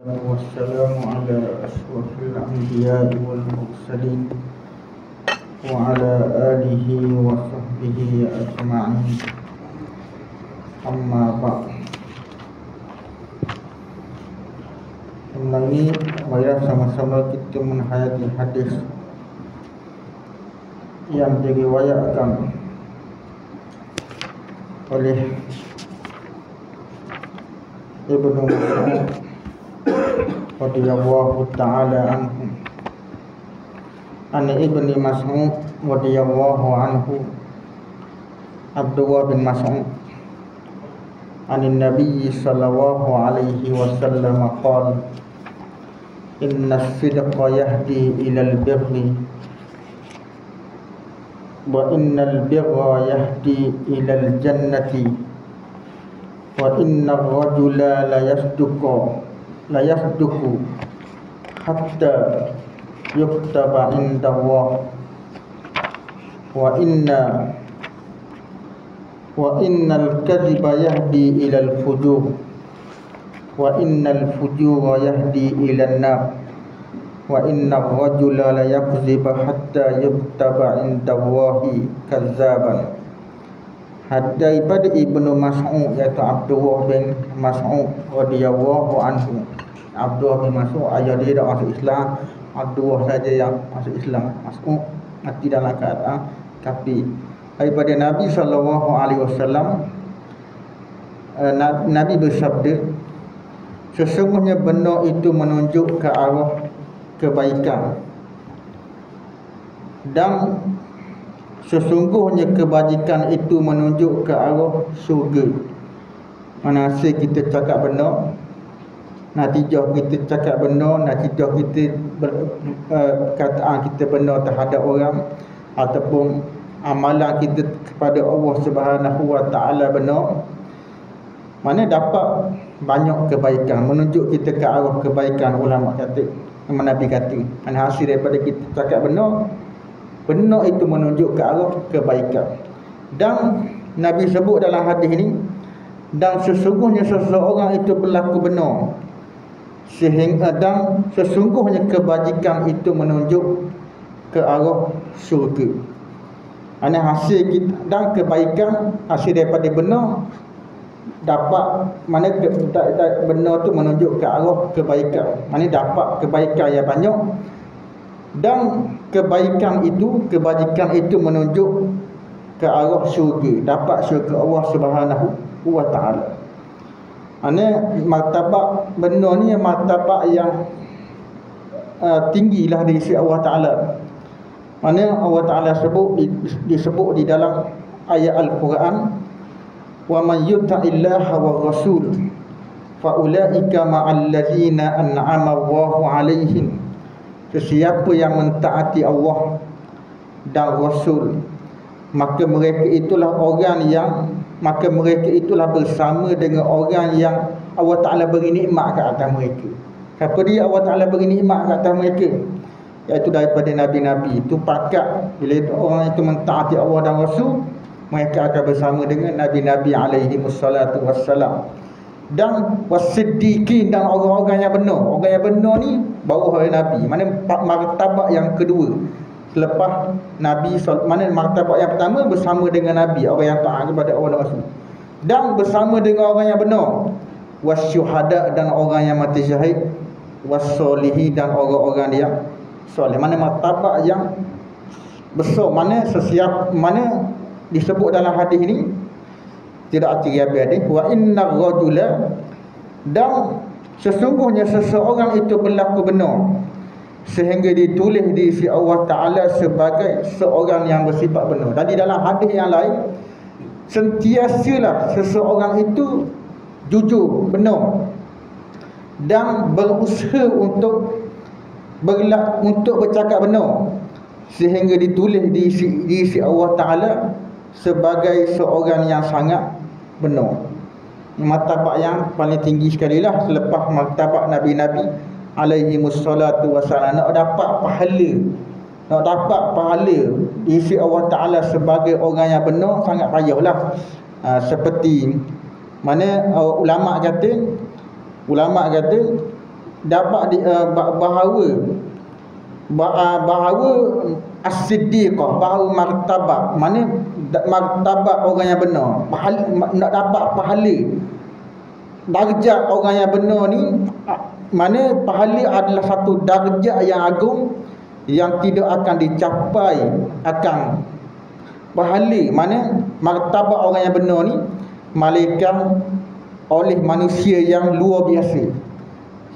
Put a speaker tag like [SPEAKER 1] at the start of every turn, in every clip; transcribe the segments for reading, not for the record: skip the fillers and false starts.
[SPEAKER 1] والسلام على أشرف الأنبياء والمرسلين وعلى آله وصحبه أجمعين. Amma ba'd. Ini mari sama-sama kita menghayati hadis yang diriwayatkan oleh Ibnu Mas'ud radhiyallahu ta'ala anhu. An Ibnu Mas'ud radhiyallahu anhu, Abdullah bin Mas'ud an Nabi sallallahu alaihi wasallam qala inna as-sidqa yahdi ila al-birri wa innal birra yahdi ila al-jannati wa inna ar-rajula la yasduqu hatta yuktaba 'inda Allah wa innal kadhiba yahdi ila al-fujur wa innal fujura yahdi ila an-nar wa inna ar-rajula la yakdhibu hatta yuktaba 'inda Allahi kazzaban. Daripada Ibnu Mas'ud, iaitu Abdullah bin Mas'ud radhiyallahu anhu. Abdullah bin Mas'ud ayah dia dah masuk Islam, Abdullah saja yang masuk Islam. Mas'ud mati dalam keadaan kafir. Daripada Nabi sallallahu alaihi wasallam, Nabi bersabda, sesungguhnya benar itu menunjuk ke arah kebaikan, dan sesungguhnya kebajikan itu menunjuk ke arah syurga. Mana hasil kita cakap benar, natijah kita cakap benar, natijah kita perkataan kita benar terhadap orang, ataupun amalan kita kepada Allah Subhanahu wa taala benar, mana dapat banyak kebaikan, menunjuk kita ke arah kebaikan. Ulama kata, Nabi kata, mana hasil daripada kita cakap benar, benar itu menunjuk ke arah kebaikan. Dan Nabi sebut dalam hadis ini, dan sesungguhnya seseorang itu berlaku benar, sehingga dan sesungguhnya kebajikan itu menunjuk ke arah syurga. Ana hasil kita dan kebaikan, hasil daripada benar dapat, mana benar tu menunjuk ke arah kebaikan, mana dapat kebaikan yang banyak, dan kebaikan itu, kebajikan itu menunjuk ke arah syurga, dapat syurga Allah Subhanahu wa taala. Ana martabat benar ni martabat yang tinggilah di sisi Allah Taala. Mana Allah Taala disebut di dalam ayat Al-Quran, wa man yuti'illaha wa rasul fa ulaika ma'al ladzina an'ama Allahu 'alaihim. Sesiapa yang mentaati Allah dan Rasul, maka mereka itulah bersama dengan orang yang Allah Ta'ala beri nikmat ke atas mereka. Siapa dia Allah Ta'ala beri nikmat ke atas mereka? Iaitu daripada Nabi-Nabi. Itu pakat bila orang itu mentaati Allah dan Rasul, mereka akan bersama dengan Nabi-Nabi alaihi wassalatu wassalam. Dan wasiddiqin, dan orang-orang yang benar. Orang yang benar ni bawah oleh Nabi. Mana martabat yang kedua selepas Nabi, mana martabat yang pertama bersama dengan Nabi, orang yang taat kepada Allah dan Rasul, dan bersama dengan orang yang benar, wasyuhada, dan orang yang mati syahid, wassolihi, dan orang-orang yang soleh. Mana martabat yang besar, mana mana disebut dalam hadis ini, tidak arti habis. Wa innar rajula, dan sesungguhnya seseorang itu berlaku benar sehingga ditulis di sisi Allah Ta'ala sebagai seorang yang bersifat benar. Dan di dalam hadis yang lain, sentiasalah seseorang itu jujur, benar, dan berusaha untuk bercakap benar, sehingga ditulis di sisi Allah Ta'ala sebagai seorang yang sangat benar. Martabat yang paling tinggi sekali lah selepas martabat Nabi-Nabi alaihi wassalatu wassalam. Nak dapat pahala di sisi Allah Ta'ala sebagai orang yang benar, sangat payahlah. Seperti mana ulama kata dapat bahawa as-siddiqah, bahawa martabat, mana martabat orang yang benar, nak dapat pahala, darjat orang yang benar ni, mana pahala adalah satu darjat yang agung yang tidak akan dicapai akan pahala, mana martabat orang yang benar ni malaikat oleh manusia yang luar biasa.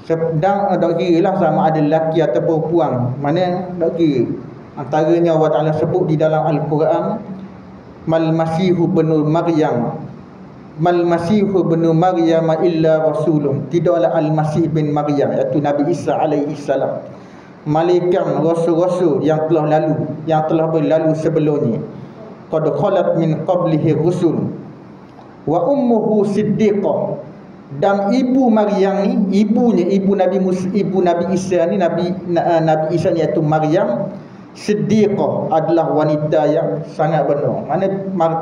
[SPEAKER 1] Sedang tak kira lah sama ada lelaki atau perempuan, mana tak kira. Antaranya Allah Ta'ala sebut di dalam Al-Quran, mal masihu benu Maryam, mal masihu benu Maryam illa rasulun, tidaklah al-masih bin Maryam, iaitu Nabi Isa alaihi salam, malaikat rasul-rasul yang telah lalu, yang telah berlalu sebelumnya. Qad khalat min qablihi rusul wa ummuhu siddiqah, dan ibu Maryam ni, ibu Nabi Isa ni, Nabi Isa ni iaitu Maryam, siddiqah, adalah wanita yang sangat benar. Mana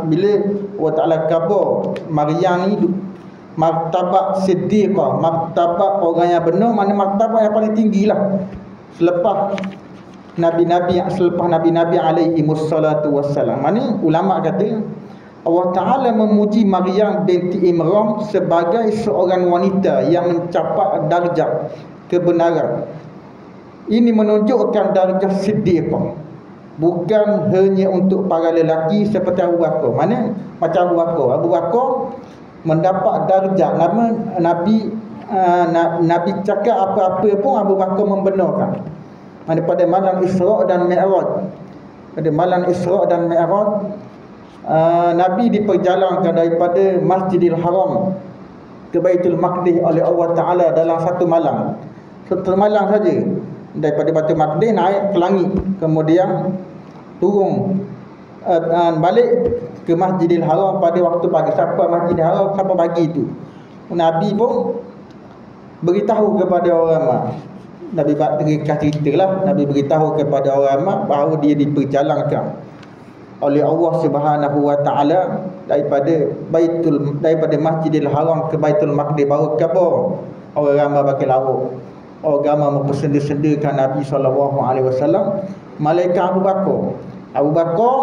[SPEAKER 1] bila Allah Ta'ala khabar Maryam ni martabat siddiqah, martabat orang yang benar, mana martabat yang paling tinggi lah selepas Nabi-Nabi alaihi wassalatu wassalam. Mana ulama kata Allah Ta'ala memuji Maryam binti Imran sebagai seorang wanita yang mencapai darjah kebenaran. Ini menunjukkan darjah siddiqah, bukan hanya untuk para lelaki seperti Abu Bakar. Mana macam Abu Bakar mendapat darjah, nama Nabi cakap apa-apa pun Abu Bakar membenarkan. Pada malam Isra' dan Mi'raj, Nabi diperjalankan daripada Masjidil Haram ke Baitul Maqdis oleh Allah Ta'ala dalam satu malam. Satu malam saja. Daripada Baitul Maqdis naik ke langit, kemudian turun balik ke Masjidil Haram pada waktu pagi. Sampai Masjidil Haram sampai pagi itu, Nabi pun beritahu kepada orang ramai. Nabi ceritalah, Nabi beritahu kepada orang ramai bahawa dia diperjalankan oleh Allah Subhanahu wa Ta'ala daripada Masjidil Haram ke Baitul Maqdis. Baru khabar orang ramai pakai lawak, orang ramai mempersenda-sendakan Nabi SAW. Malaikat Abu Bakar,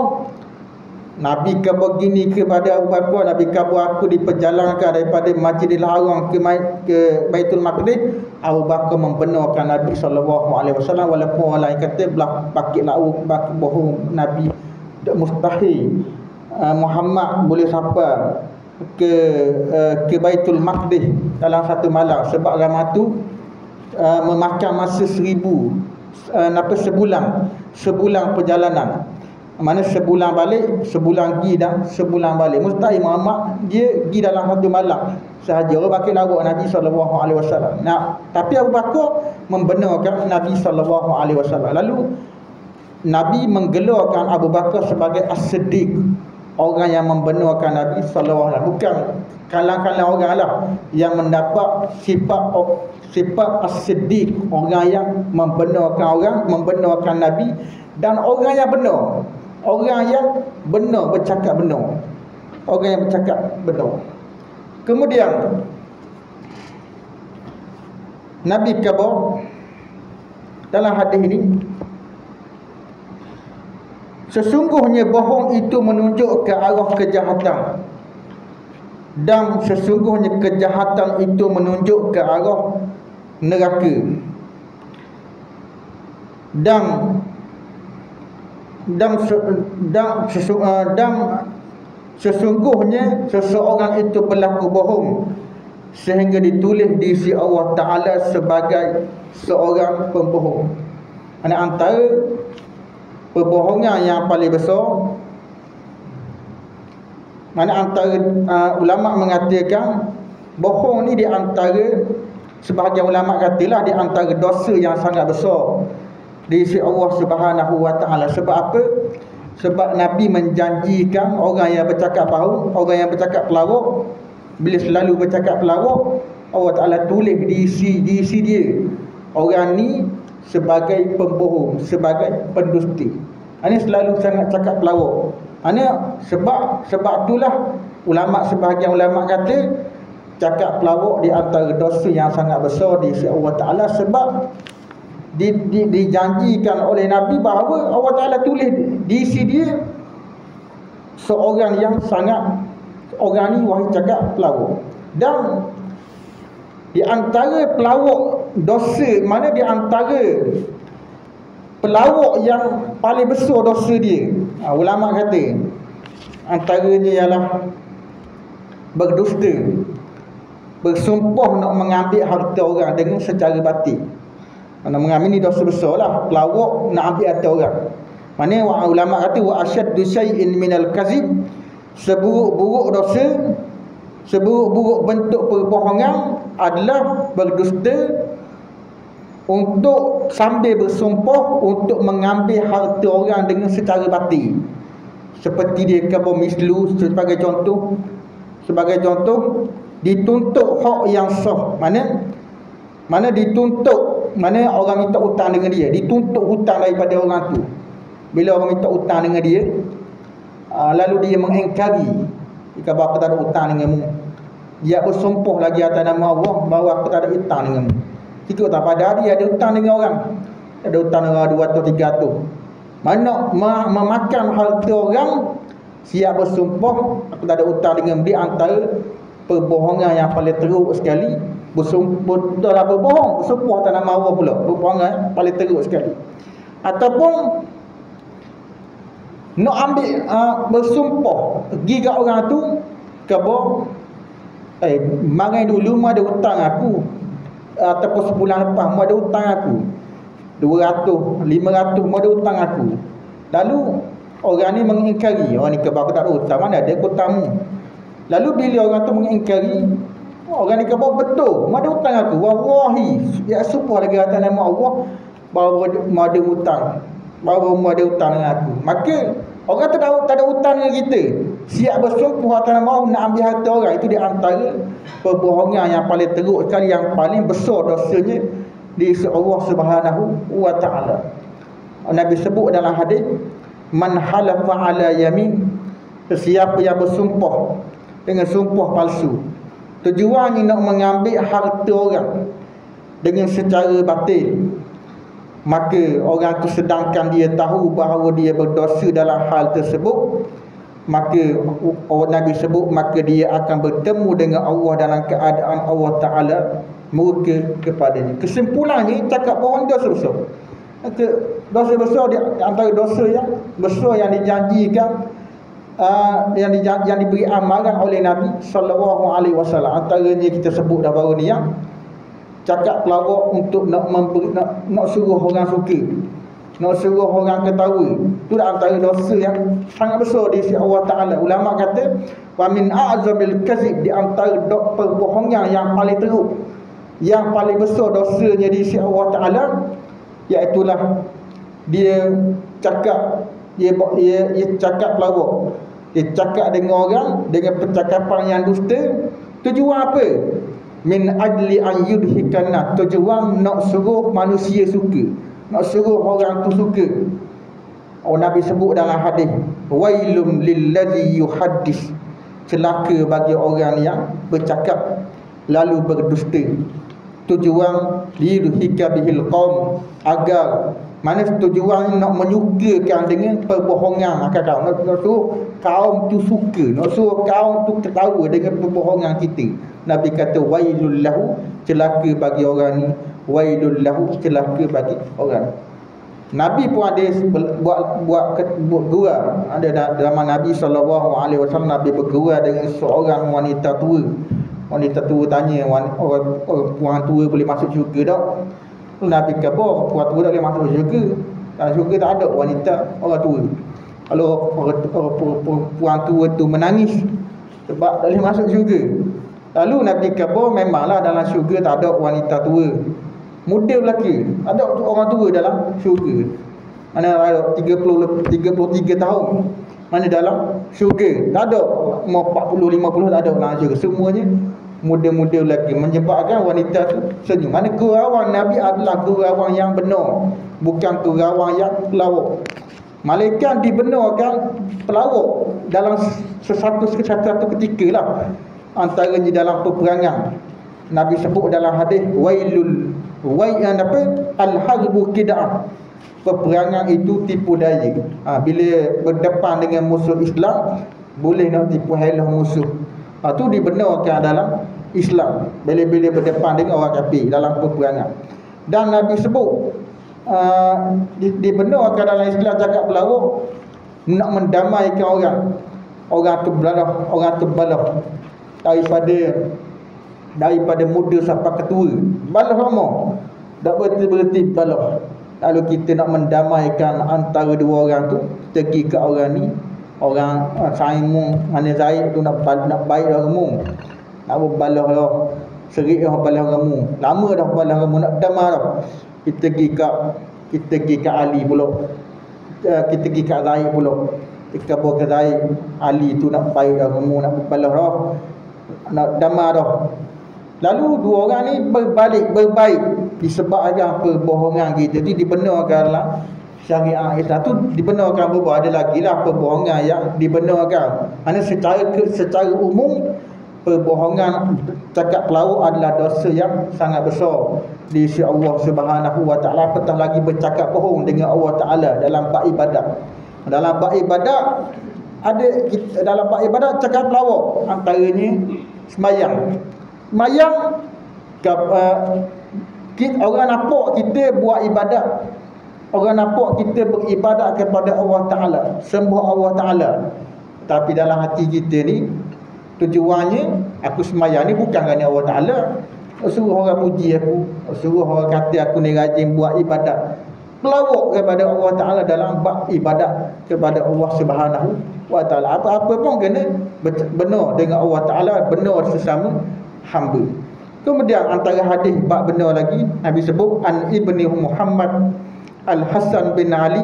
[SPEAKER 1] Nabi khabar gini kepada Abu Bakar, Nabi khabar aku diperjalankan daripada Masjidil Haram ke Baitul Maqdis. Abu Bakar membenarkan Nabi SAW, walaupun orang lain kata belah pakit lauk, pakit bohong, Nabi tak mustahil Muhammad boleh sampai ke Baitul Maqdis dalam satu malam, sebab ramai tu memakan masa sebulan perjalanan. Mana sebulan balik, sebulan pergi dan sebulan balik. Mustahil Muhammad dia pergi dalam satu malam sahaja. Orang pakai lawak Nabi SAW. Tapi Abu Bakar membenarkan Nabi SAW. Lalu Nabi menggelarkan Abu Bakar sebagai as-siddiq, orang yang membenarkan Nabi SAW. Bukan kalang-kalang orang lah yang mendapat sifat as-siddiq, orang yang membenarkan Nabi, dan orang yang benar, bercakap benar, orang yang bercakap benar. Kemudian Nabi khabar dalam hadis ini, sesungguhnya bohong itu menunjuk ke arah kejahatan, dan sesungguhnya kejahatan itu menunjuk ke arah neraka, dan sesungguhnya seseorang itu berlaku bohong sehingga ditulis di sisi Allah Ta'ala sebagai seorang pembohong. Antara perbohongan yang paling besar, antara ulama mengatakan bohong ni di antara, sebahagian ulama katalah di antara dosa yang sangat besar di sisi Allah Subhanahu wa Ta'ala. Sebab apa? Sebab Nabi menjanjikan orang yang bercakap bohong, orang yang bercakap pelawak, bila selalu bercakap pelawak, Allah Ta'ala tulis di isi dia orang ni sebagai pembohong, sebagai pendusta. Ini selalu sangat cakap pelawak. Sebab itulah sebahagian ulama kata cakap pelawak di antara dosa yang sangat besar di sisi Allah Ta'ala, sebab dijanjikan oleh Nabi bahawa Allah Ta'ala tulis di isi dia seorang yang sangat, orang ni wahai cakap pelawak. Dan di antara pelawak dosa, mana di antara pelawak yang paling besar dosa dia, ulama kata antaranya ialah berdusta, bersumpah nak mengambil harta orang dengan secara batil. Nak mengambil ni dosa besar lah. Pelawak nak ambil harta orang. Mana ulama kata wa asyaddu syai'in minal kazib, seburuk-buruk dosa, seburuk-buruk bentuk perbohongan adalah berdusta untuk sambil bersumpah untuk mengambil harta orang dengan secara batil. Seperti dia kata mislu, sebagai contoh dituntut hak yang sah. Mana dituntut, mana orang minta hutang dengan dia, dituntut hutang daripada orang tu. Bila orang minta hutang dengan dia, lalu dia mengingkari, jika aku tak ada hutang denganmu, dia bersumpah lagi atas nama Allah bahawa aku tak ada hutang denganmu. Jika tak pada dia ada hutang dengan orang, ada hutang dengan 200-300, mana memakan harta orang, siap bersumpah aku tak ada hutang dengan dia, antara perbohongan yang paling teruk sekali. Bersumpah dah berbohong, bersumpah atas nama Allah pula, perbohongan paling teruk sekali. Ataupun nak ambil bersumpah pergi kat orang tu kata marai dulu mu ada hutang aku, ataupun sebulan lepas mu ada hutang aku 200, 500 mu ada hutang aku. Lalu orang ni mengingkari, orang ni kata aku tak ada hutang, mana ada hutangmu. Lalu bila orang tu mengingkari, orang ni kata betul mu ada hutang aku, wallahi ya sumpah lagi atas nama Allah bahawa mu ada hutang, bahawa mu ada hutang dengan aku. Maka orang tu tak ada hutang dengan kita, siap bersumpah atas nama Allah nak ambil harta orang. Itu di antara perbohongan yang paling teruk sekali, yang paling besar dosanya di sisi Allah Subhanahu wa Ta'ala. Nabi sebut dalam hadis, man halafa ala yamin, sesiapa yang bersumpah dengan sumpah palsu, tujuannya nak mengambil harta orang dengan secara batil, maka orang tu sedangkan dia tahu bahawa dia berdosa dalam hal tersebut, maka Nabi sebut maka dia akan bertemu dengan Allah dalam keadaan Allah Ta'ala murka kepadanya. Kesimpulannya, cakap bohong dosa besar. Dosa besar di antara dosa yang besar yang dijanjikan, yang diberi amaran oleh Nabi sallallahu alaihi wasallam. Antaranya kita sebut dah baru ni, yang cakap pelawak untuk nak suruh orang suka, nak suruh orang ketawa. Itu antara dosa yang sangat besar di sisi Allah Ta'ala. Ulama kata wa min a'zamil kazib, di antara perbohongan yang paling teruk, yang paling besar dosanya di sisi Allah Ta'ala, iaitulah dia cakap, dia cakap pelawak, dia cakap dengan orang dengan percakapan yang dusta. Tujuan apa? Min ajli an yudhikana, tujuan nak suruh manusia suka, nak suruh orang tu suka. Nabi sebut dalam hadis, wailum lillazi yuhaddis, celaka bagi orang yang bercakap lalu berdusta. Tujuan liyudhika bihil qaum, agar mana tujuan nak menyukakan dengan perbohongan, maka nak suruh kaum tu suka, nak suruh kaum tu ketawa dengan perbohongan kita. Nabi kata wailul lahu, celaka bagi orang ni, wailul lahu, celaka bagi orang. Nabi pun ada buat gurau. Ada dalam Nabi SAW, Nabi bergurau dengan seorang wanita tua. Wanita tua tanya, orang puan tua boleh masuk syurga tak? Nabi kata, puan tua tak boleh masuk syurga. Dalam syurga tak ada wanita, orang tua. Kalau puan tua tu menangis sebab tak boleh masuk syurga. Lalu Nabi kata, memanglah dalam syurga tak ada wanita tua, muda lelaki, ada orang tua dalam syurga. Mana ada 33 tahun, mana dalam syurga tak ada, mau 40-50 tak ada dalam syurga, semuanya muda-muda lelaki. Menyebabkan wanita tu senyum. Mana gurauan Nabi adalah gurauan yang benar, bukan gurauan yang pelawak. Malaikat dibenarkan pelawak dalam satu ketika lah. antaranya dalam peperangan. Nabi sebut dalam hadis al-harbu qid'ah. Peperangan itu tipu daya. Bila berdepan dengan musuh Islam, boleh nak tipu helah musuh. Tu dibenarkan dalam Islam bila berdepan dengan orang kafir dalam peperangan. Dan Nabi sebut dibenarkan dalam Islam cakap pelawak nak mendamaikan orang terbelah daripada muda sampai ketua. Balah lama tak berhenti balah. Lalu kita nak mendamaikan antara dua orang tu, kita pergi ke orang ni, orang Saimu mana Zaid tu nak baik dah kamu, nak berbalah dah, serik dah balah kamu, lama dah balah kamu, nak damai dah. Kita pergi ke Ali pula, kita pergi ke Zaid pula, kita bawa ke Zaid, Ali tu nak baik dah kamu, nak berbalah dah, nak damai dah. Lalu dua orang ni berbaik disebabkan perbohongan kita tu dibenarkan dalam syariat Islam. Tu dibenarkan ada lagi lah perbohongan yang dibenarkan. Secara umum perbohongan cakap pelawak adalah dosa yang sangat besar di sisi Allah Subhanahu wa taala. Apatah lagi bercakap bohong dengan Allah Taala dalam bab ibadat. Dalam bab ibadat cakap pelawak, antaranya sembahyang. Orang nampak kita buat ibadat, orang nampak kita beribadat kepada Allah Ta'ala, sembah Allah Ta'ala, tapi dalam hati kita ni tujuannya aku sembahyang ni bukan kerana Allah Ta'ala, suruh orang puji aku, suruh orang kata aku ni rajin buat ibadat. Pelawak kepada Allah Ta'ala dalam bab ibadat kepada Allah Subhanahu wa Ta'ala. Apa-apa pun kena benar dengan Allah Ta'ala, benar sesama hamba. Kemudian antara hadis bab benar lagi, Nabi sebut an ibni Muhammad Al-Hasan bin Ali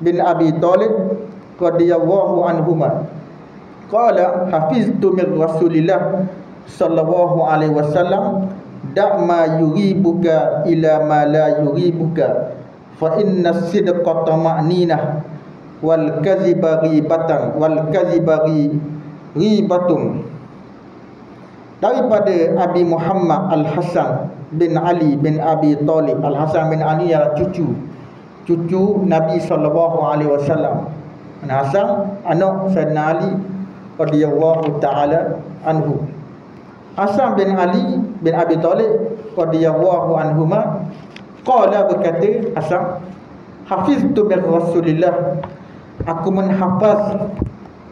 [SPEAKER 1] bin Abi Talib radhiyallahu anhuma qala hafiztu min Rasulillah sallallahu alaihi wasallam da' ma yuribuka ila ma la yuribuka fa inna as-sidqa tama'ninah wal kadhiba ghibatan wal kadhiba ghibatun. Daripada Abi Muhammad Al-Hasan bin Ali bin Abi Talib. Al-Hasan bin Ali adalah cucu Nabi SAW. Hasan anak Sayyidina Ali radhiyallahu ta'ala anhu. Hasan bin Ali bin Abi Talib radhiyallahu anhuma qala, berkata Hasan, hafiztu min Rasulillah, aku menghafaz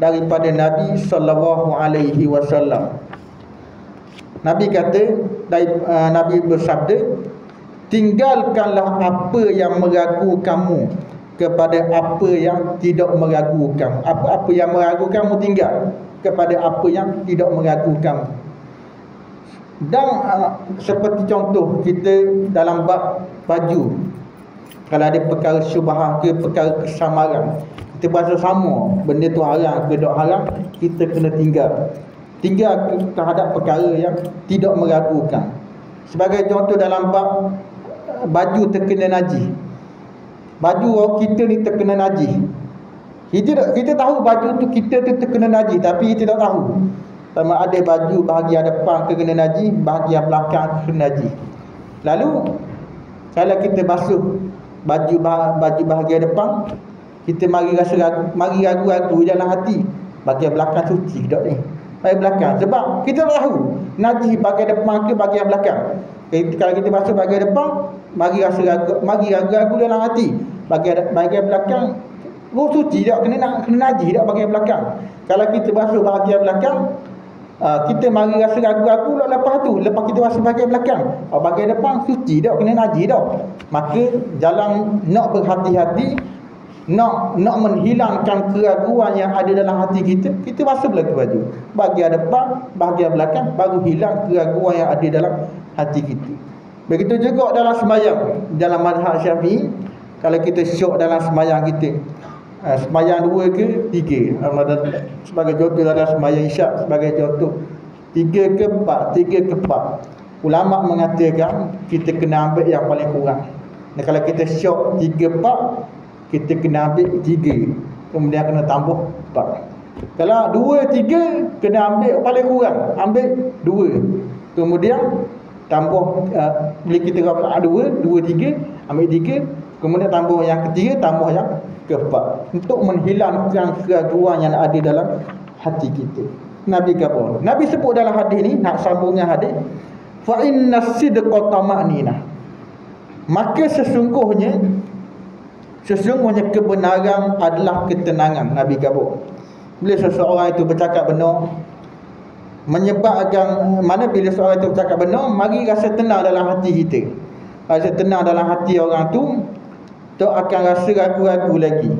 [SPEAKER 1] daripada Nabi sallallahu alaihi wasallam. Nabi kata, Nabi bersabda, tinggalkanlah apa yang meragu kamu kepada apa yang tidak meragu kamu. Apa yang meragu kamu tinggal kepada apa yang tidak meragu kamu. Dan seperti contoh kita dalam bab baju, kalau ada perkara syubhah ke perkara kesamaran, kita berasa sama benda tu haram ke tak haram, kita kena tinggal terhadap perkara yang tidak meragukan. Sebagai contoh dalam bab baju terkena najis, baju orang kita ni terkena najis, kita tahu baju tu kita tu terkena najis, tapi kita tak tahu sama ada baju bahagian depan terkena najis, bahagian belakang terkena najis. Lalu kalau kita basuh baju bahagian depan, kita mari ragu-ragu dalam hati, bahagian belakang suci tak ni, bahagian belakang, sebab kita tak tahu najis bahagian depan ke bahagian belakang. Kalau kita basuh bahagian depan, mari ragu-ragu dalam hati, bahagian belakang suci tak, kena najis tak bahagian belakang. Kalau kita basuh bahagian belakang, kita mari rasa ragu-ragu lepas kita basuh bahagian belakang, bahagian depan suci tak, kena najis tak. Maka jalan nak berhati-hati, nak menghilangkan keraguan yang ada dalam hati kita basuh belakang baju, bahagian depan, bahagian belakang, baru hilang keraguan yang ada dalam hati kita. Begitu juga dalam sembahyang, dalam mazhab Syafi'i, kalau kita syok dalam sembahyang kita, sembahyang 2 ke 3, sebagai contoh dalam sembahyang isyak, sebagai contoh 3 ke 4, ulama mengatakan kita kena ambil yang paling kurang. Dan kalau kita syok 3-4, kita kena ambil 3, kemudian kena tambah 4. Kalau 2, 3 kena ambil paling kurang, ambil 2. Kemudian tambah bila kita rakaat 2, 2, 3, ambil 3, kemudian tambah yang ketiga, tambah yang keempat, untuk menghilangkan keraguan yang ada dalam hati kita. Nabi kata, Nabi sebut dalam hadis ni, nak sambungan hadis, fa inna sidqa tama'ninah, maka sesungguhnya kebenaran adalah ketenangan. Nabi kata, bila seseorang itu bercakap benar, menyebabkan mana bila seorang itu bercakap benar, mari rasa tenang dalam hati kita. Rasa tenang dalam hati orang tu, tak akan rasa ragu-ragu lagi.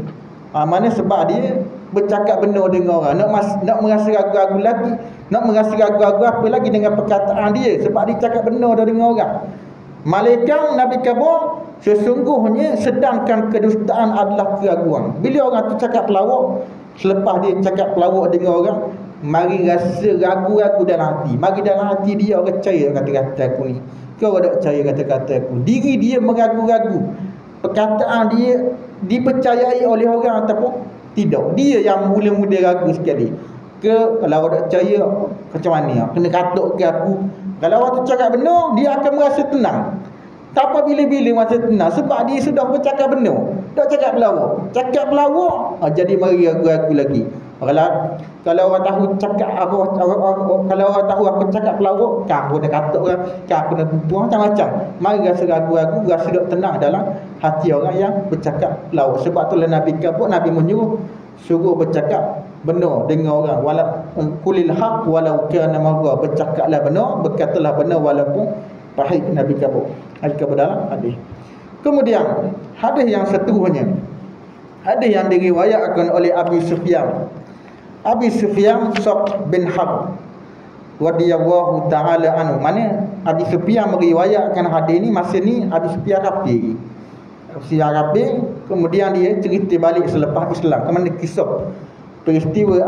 [SPEAKER 1] Mana sebab dia bercakap benar dengan orang, nak merasa ragu-ragu lagi, nak merasa ragu-ragu apa lagi dengan perkataan dia, sebab dia cakap benar dengan orang. Malaikat Nabi kata, sesungguhnya sedangkan kedustaan adalah keraguan. Bila orang tu cakap pelawak, selepas dia cakap pelawak dengan orang, mari rasa ragu-ragu dalam hati. Mari dalam hati dia orang percaya kata-kata aku ni, kau tak percaya kata-kata aku. Diri dia meragu-ragu, perkataan dia dipercayai oleh orang ataupun tidak. Dia yang mula-mula ragu sekali. Kalau orang tak percaya, macam mana? Kena katuk ke aku? Kalau orang tu cakap benar, dia akan merasa tenang. Tak apa bila-bila merasa tenang, sebab dia sudah bercakap benar. Tak cakap pelawak. Cakap pelawak, jadi mari ragu-ragu lagi. Kalau orang tahu cakap aku, kalau orang tahu aku cakap pelawak, kan aku nak katuk orang, kan aku nak buang macam-macam. Mari rasa ragu-ragu, rasa tak tenang dalam hati orang yang bercakap pelawak. Sebab itulah Nabi kabut, Nabi menyuruh suruh bercakap benar dengan orang. Kulil haq walau kana marra, bercakaplah benar, berkatalah benar walaupun pahit. Nabi kabut. Hadis kabut dalam hadis. Kemudian hadis yang seterusnya, hadis yang diriwayatkan oleh Abi Sufyan. Abi Sufyan Sa'd bin Harb radhiyallahu taala anhu. Mana Abi Sufyan meriwayatkan hadis ni, masa ni Abi Sufyan rapi. Kemudian dia cerita balik selepas Islam. Kemana kisah peristiwa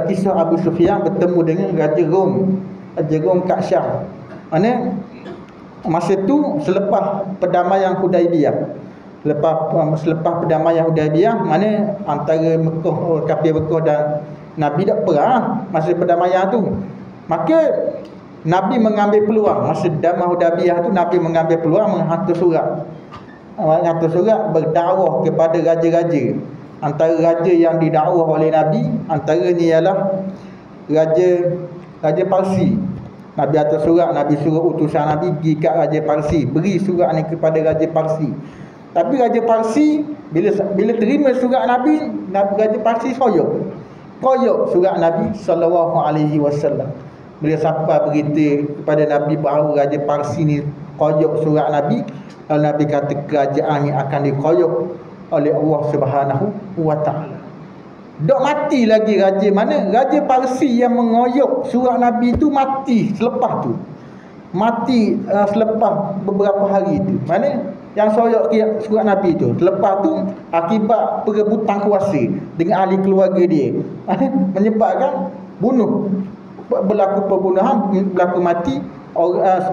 [SPEAKER 1] kisah Abu Sufyan bertemu dengan Raja Rom, Raja Rom kat Syam. Mana masa tu selepas perdamaian Hudaibiyah. Selepas perdamaian Hudaibiyah, mana antara Mekah, kafir Mekah dan Nabi tak perang masa perdamaian tu. Maka Nabi mengambil peluang, masa damai Hudaibiyah tu Nabi mengambil peluang menghantar surat. Berdakwah kepada raja-raja. Antara raja yang didakwah oleh Nabi, antaranya ialah Raja Parsi. Nabi atas surat, Nabi suruh utusan Nabi pergi kat Raja Parsi, beri surat ni kepada Raja Parsi. Tapi Raja Parsi bila terima surat Nabi, Raja Parsi koyok surat Nabi sallallahu alaihi wasallam. Bila sampai berita kepada Nabi bahawa Raja Parsi ni koyok surat Nabi, lalu Nabi kata kerajaan ni akan dikoyok oleh Allah Subhanahu wa taala. Dok mati lagi raja mana? Raja Parsi yang mengoyok surat Nabi tu mati selepas tu. Mati selepas beberapa hari tu. Mana yang soyok surat Nabi tu? Selepas tu akibat perebutan kuasa dengan ahli keluarga dia. Menyebabkan berlaku pembunuhan, berlaku mati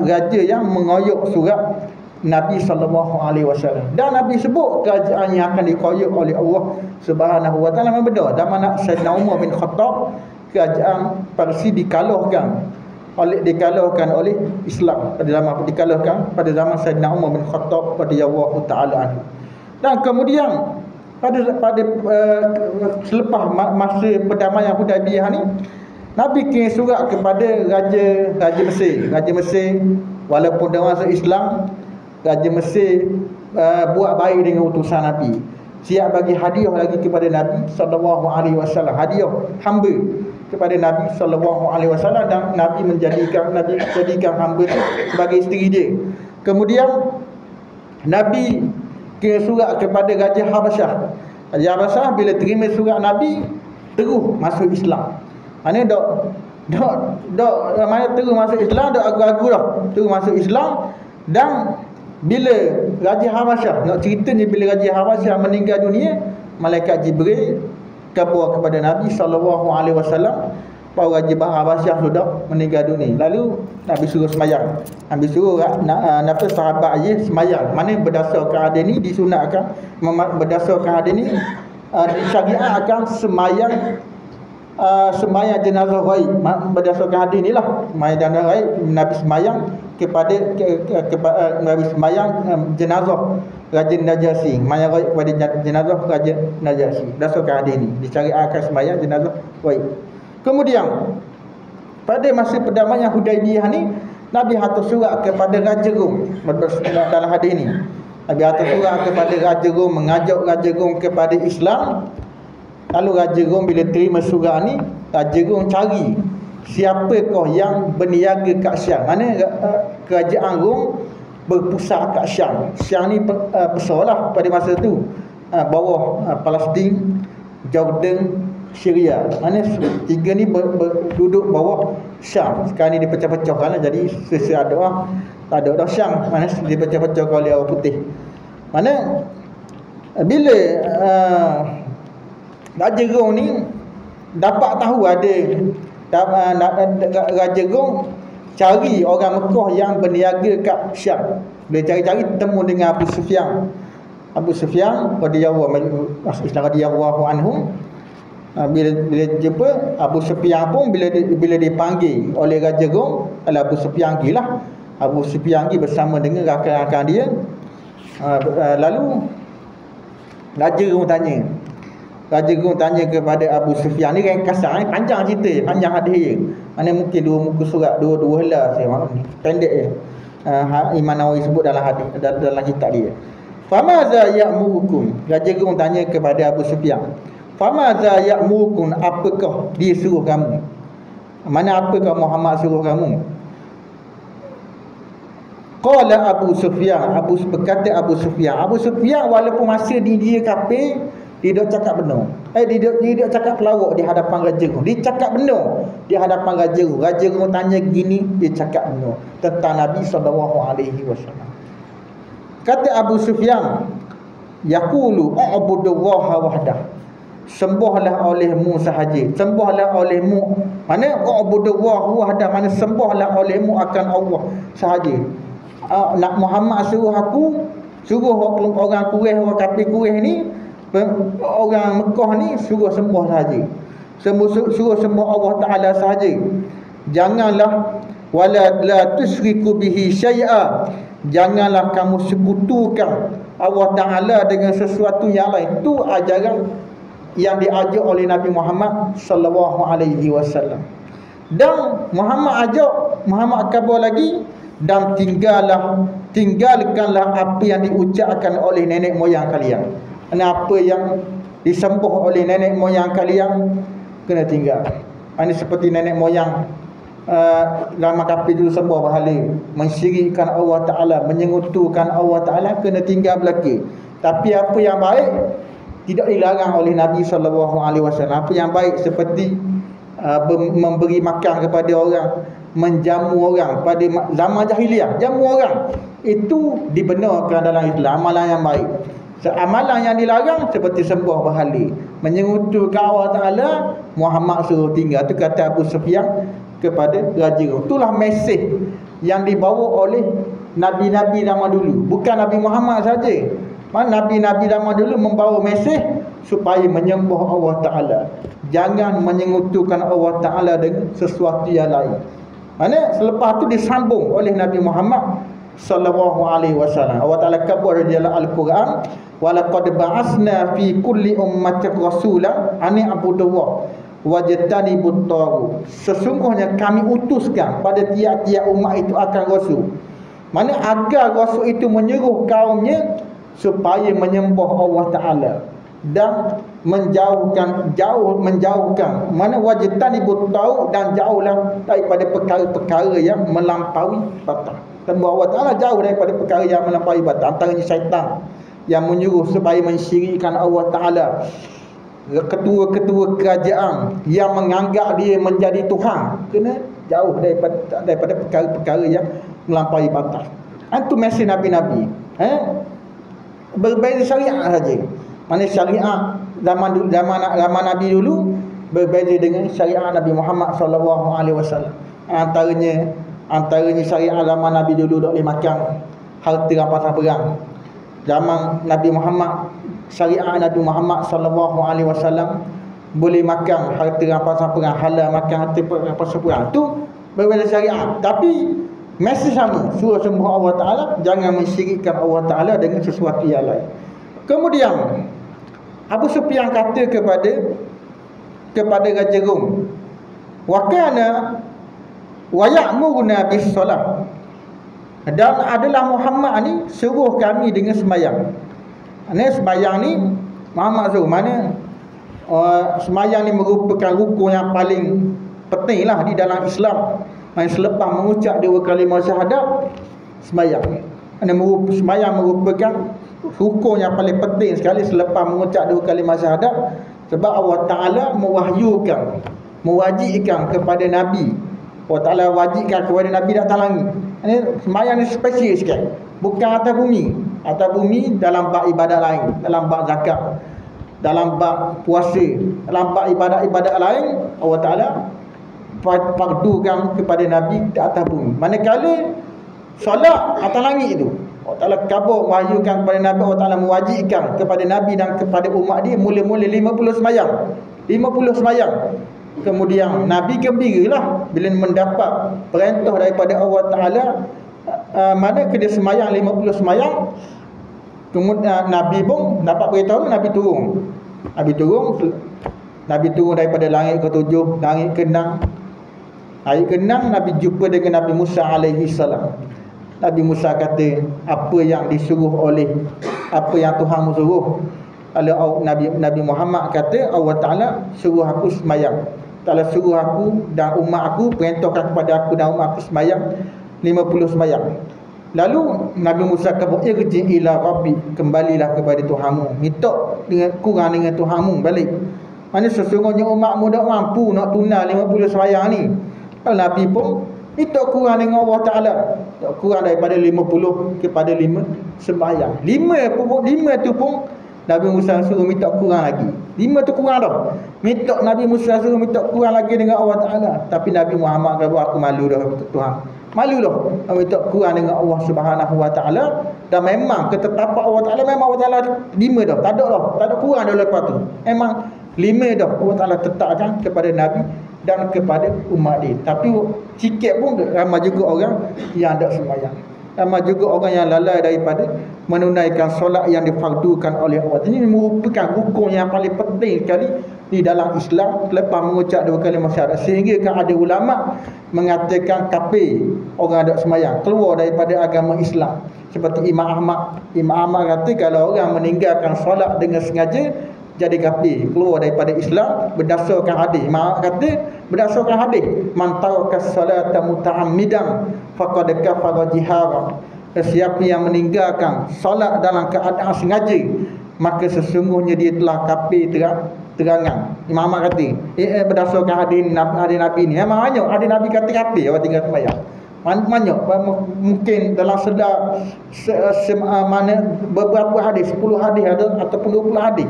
[SPEAKER 1] raja yang mengoyok surat Nabi SAW. Dan Nabi sebut kerajaan yang akan dikoyok oleh Allah Subhanahu wa taala memang benar. Dan mana Sayyidina Umar bin Khattab, kerajaan Parsi dikalahkan oleh Islam pada zaman Sayyidina Umar bin Khattab radhiyallahu taala anhu. Dan kemudian pada selepas masa perdamaian Hudaibiyah ni, Nabi kirim surat kepada Raja Mesir. Walaupun dia masuk Islam, Raja Mesir buat baik dengan utusan Nabi. Siap bagi hadiah lagi kepada Nabi sallallahu alaihi wasallam, hadiah hamba kepada Nabi sallallahu alaihi wasallam, dan Nabi jadikan hamba itu sebagai isteri dia. Kemudian Nabi kirim surat kepada Raja Habasyah. Raja Habasyah bila terima surat Nabi terus masuk Islam. Mana mana terus masuk Islam, dak ragu-ragu dah. Terus masuk Islam. Dan bila Raja Habasyah, nak ceritanya bila Raja Habasyah meninggal dunia, malaikat Jibril khabar kepada Nabi sallallahu alaihi wasallam bahawa Raja Habasyah sudah meninggal dunia. Lalu Nabi suruh semayang. Nabi suruh sahabat dia semayang. Mana berdasarkan hadis ni disunatkan, berdasarkan hadis ni disyariatkan semayang sembahyang jenazah ghaib. Berdasarkan hadis ni lah, sembahyang jenazah ghaib, Nabi sembahyang kepada Nabi sembahyang jenazah Raja Najasyi, sembahyang ghaib kepada jenazah Raja Najasyi. Berdasarkan hadis ni disyariatkan sembahyang jenazah ghaib. Kemudian pada masa perdamaian Hudaibiyah ni, Nabi hantar surat kepada Raja Rom. Dalam hadis ni Nabi hantar surat kepada Raja Rom, mengajak Raja Rom kepada Islam. Lalu Raja Rom bila terima surat ni, Raja Rom cari siapakah yang berniaga kat Syam. Mana kerajaan Rom berpusat kat Syam. Syam ni besarlah pada masa tu, bawah Palestin, Jordan, Syria. Mana tiga ni duduk bawah Syam. Sekarang ni dipecah-pecahkan lah, jadi ada tak ada Syam, mana dipecah-pecahkan oleh orang putih. Mana bila Raja Rom ni dapat tahu ada Raja Rom cari orang Mekah yang berniaga kat Syam. Bila cari-cari temu dengan Abu Sufyan. Abu Sufyan radhiyallahu anhu. Bila jumpa Abu Sufyan pun bila dipanggil oleh Raja Rom, Abu Sufyan pergilah. Abu Sufyan pergi bersama dengan rakan-rakan dia. Lalu Raja Rom tanya kepada Abu Sufyan ni, kan kasar ni, panjang cerita, panjang hadis dia. Mana mungkin dua muka surat, dua helai saya maklum ni. Pendek je. Imam Nawawi sebut dalam hadis, dalam kitab dia. Famaza ya'murukum. Raja Rom tanya kepada Abu Sufyan, famaza ya'murukum, apakah dia suruh kamu? Mana apakah Muhammad suruh kamu? Qala Abu Sufyan, berkata Abu Sufyan walaupun masa dia kafir, dia dok cakap benar. Dia dok cakap pelawak di hadapan Raja Rom. Dia cakap benar di hadapan Raja Rom. Raja Rom tanya gini, dia cakap benar tentang Nabi SAW. Kata Abu Sufyan, yaqulu a'budullaha wahdah. Sembahlah olehmu sahaja. Sembahlah olehmu. Mana a'budullaha wahdah, mana sembahlah olehmu akan Allah sahaja. Nak Muhammad suruh aku, suruh orang Quraisy, orang kafir Quraisy ni, orang Mekah ni suruh sembah sahaja. Suruh sembah Allah Taala sahaja. Janganlah wala la tusyriku bihi syai'a. Janganlah kamu sekutukan Allah Taala dengan sesuatu yang lain. Itu ajaran yang diajar oleh Nabi Muhammad sallallahu alaihi wasallam. Dan Muhammad khabar lagi, dan tinggalkanlah apa yang diucapkan oleh nenek moyang kalian. Apa yang disembah oleh nenek moyang kalian kena tinggal. Ini seperti nenek moyang lama kafir dulu sembah berhala, mensyirikkan Allah Taala, menyengutukan Allah Taala, kena tinggal belaka. Tapi apa yang baik tidak dilarang oleh Nabi SAW. Apa yang baik seperti memberi makan kepada orang, menjamu orang. Pada zaman jahiliah, jamu orang itu dibenarkan dalam Islam, amalan yang baik. Amalan yang dilarang seperti sembah berhala, menyengutukan Allah Taala, Muhammad suruh tinggal. Itu kata Abu Sufyan kepada Raja Rom. Itulah mesej yang dibawa oleh nabi-nabi zaman dulu, bukan Nabi Muhammad saja. Nabi-nabi zaman dulu membawa mesej supaya menyembah Allah Taala, jangan menyengutukan Allah Taala dengan sesuatu yang lain. Mana selepas tu disambung oleh Nabi Muhammad sallallahu alaihi wasallam. Allah Taala kabar dalam Al-Quran, wa laqad ba'asna fi kulli ummatin rasulan an i'budullah wajtanibut taghut. Sesungguhnya kami utuskan pada tiap-tiap umat itu akan rasul. Mana agar rasul itu menyuruh kaumnya supaya menyembah Allah Taala dan menjauhkan mana wajtanibut taghut, dan jauhlah daripada perkara-perkara yang melampaui batas. Sembah Allah Taala jauh daripada perkara yang melampaui batas. Antaranya syaitan yang menyuruh supaya mensyirikkan Allah Taala, ketua-ketua kerajaan yang menganggap dia menjadi Tuhan, kena jauh daripada perkara-perkara yang melampaui batas. Itu mesej Nabi-Nabi. Berbeza syariat saja. Mana syariat zaman Nabi dulu berbeza dengan syariat Nabi Muhammad SAW. Antaranya syariat zaman Nabi dulu tak boleh makan harta rampasan perang. Zaman Nabi Muhammad, syariat Nabi Muhammad SAW boleh makan harta rampasan perang, halal makan harta rampasan perang, tu berbeza syariat. Tapi mesej sama, suruh sembah Allah Ta'ala, jangan mensyirikkan Allah Ta'ala dengan sesuatu yang lain. Kemudian Abu Sufyan kata kepada Raja Rom, wa kana wa ya'muruna bis solat, dan adalah Muhammad ni suruh kami dengan sembahyang. Ini sembahyang ni Muhammad suruh, mana sembahyang ni merupakan rukun yang paling penting lah di dalam Islam. Selepas mengucap dua kalimah syahadat, sembahyang. Sembahyang merupakan rukun yang paling penting sekali selepas mengucap dua kalimah syahadat. Sebab Allah Ta'ala mewajibkan kepada Nabi, Allah Ta'ala wajibkan kepada Nabi datang langit. Ini sembahyang ni spesial sikit, bukan atas bumi. Atas bumi dalam bab ibadat lain, dalam bab zakat, dalam bab puasa, dalam bab ibadat-ibadat lain, Allah Ta'ala fardukan kepada Nabi di atas bumi. Manakala solat atas langit itu, Allah Ta'ala kabur wahyukan kepada Nabi, Allah Ta'ala mewajibkan kepada Nabi dan kepada umat dia mula-mula 50 sembahyang. 50 sembahyang. Kemudian Nabi gembiralah bila mendapat perintah daripada Allah Ta'ala, mana dia sembahyang 50 sembahyang. Kemudian Nabi pun dapat beritahu, Nabi turun daripada langit ke-7, langit ke-6. Hari ke-6 Nabi jumpa dengan Nabi Musa alaihi salam. Nabi Musa kata, apa yang Tuhan suruh. Lalu Nabi Muhammad kata, Allah Ta'ala suruh aku sembahyang. Ta'ala suruh aku dan umat aku, perintahkan kepada aku dan umat aku sembahyang 50 sembahyang. Lalu Nabi Musa kata, irji ila rabbi, kembalilah kepada Tuhanmu, minta kurang dengan Tuhanmu balik. Mana sesungguhnya umatmu tak mampu nak tunai 50 sembahyang ni. Lalu Nabi pun minta kurang dengan Allah Ta'ala, tak kurang daripada 50 kepada 5 sembahyang. 5 tu pun Nabi Musa suruh minta kurang lagi. 5 tu kurang dah. Nabi Musa suruh minta kurang lagi dengan Allah Ta'ala. Tapi Nabi Muhammad kata, aku malu dah Tuhan. Malu dah minta kurang dengan Allah Subhanahu Wa Ta'ala. Dan memang ketetapan Allah Ta'ala, memang Allah Ta'ala 5 dah. Tak ada kurang dah lepas tu. Memang 5 dah Allah Ta'ala tetapkan kepada Nabi dan kepada umat dia. Tapi sikit pun ramai juga orang yang tak sembahyang. Ramai juga orang yang lalai daripada menunaikan solat yang difardukan oleh Allah. Ini merupakan rukun yang paling penting sekali di dalam Islam lepas mengucap dua kalimah syahadat. Sehingga kan ada ulama mengatakan kafir orang tak sembahyang, keluar daripada agama Islam. Seperti Imam Ahmad. Imam Ahmad kata kalau orang meninggalkan solat dengan sengaja, jadi kafir, keluar daripada Islam berdasarkan hadis. Imam kata berdasarkan hadis, man taraka salata muta'ammidan faqad kafara jihara. Siapa yang meninggalkan solat dalam keadaan sengaja, maka sesungguhnya dia telah kafir terangan. Imam Ahmad kata berdasarkan hadis Nabi ni. Memang banyak hadis Nabi kata kafir orang tinggal sembahyang. Banyak, mungkin dalam mana beberapa hadis, 10 hadis ada ataupun 20 hadis.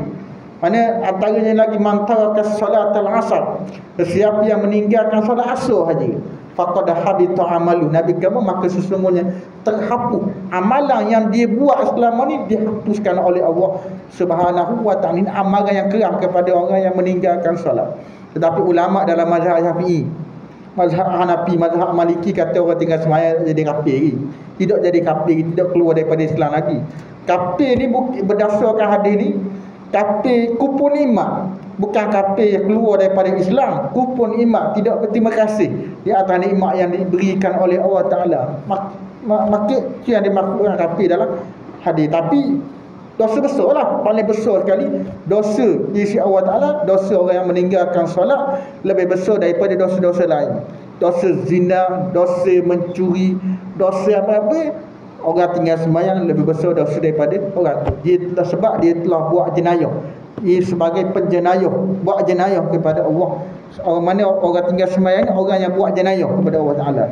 [SPEAKER 1] Mana antaranya lagi, man taraka salatal asar, sesiapa yang meninggalkan solat asar saja, faqad habita amalu. Nabi kata maka sesungguhnya terhapus amalan yang dia buat selama ni, dihapuskan oleh Allah Subhanahu Wa Ta'ala. Amalan yang keras kepada orang yang meninggalkan solat. Tetapi ulama dalam mazhab Syafi'i, mazhab Hanafi, mazhab Maliki kata orang tinggal sembahyang jadi kafir. Tidak jadi kafir, tidak keluar daripada Islam lagi. Kafir ni berdasarkan hadis ni, kafir kupun iman, bukan kafir yang keluar daripada Islam. Kupun iman, tidak berterima kasih di atas nikmat yang diberikan oleh Allah Ta'ala. Maka itu yang dimaksudkan kafir dalam hadis. Tapi dosa besar lah, paling besar sekali dosa di sisi Allah Ta'ala, dosa orang yang meninggalkan solat lebih besar daripada dosa-dosa lain. Dosa zina, dosa mencuri, dosa apa-apa, orang tinggal sembahyang lebih besar dosa daripada orang tu. Sebab dia telah buat jenayah. Ia sebagai penjenayah, buat jenayah kepada Allah. Orang mana orang tinggal sembahyang, orang yang buat jenayah kepada Allah Ta'ala.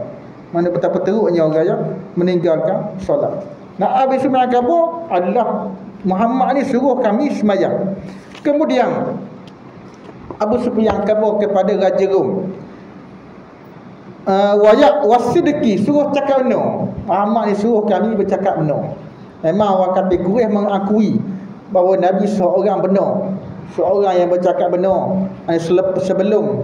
[SPEAKER 1] Mana betapa teruknya orang yang meninggalkan solat. Nah, habis sembahyang kabur adalah Muhammad ni suruh kami sembahyang. Kemudian Abu Sufyan kabur kepada Raja Rom. Wasidiki, suruh cakap benar. Muhammad ni suruh kami bercakap benar. Memang orang kafir Quraisy mengakui bahawa Nabi seorang benar, seorang yang bercakap benar. Sebelum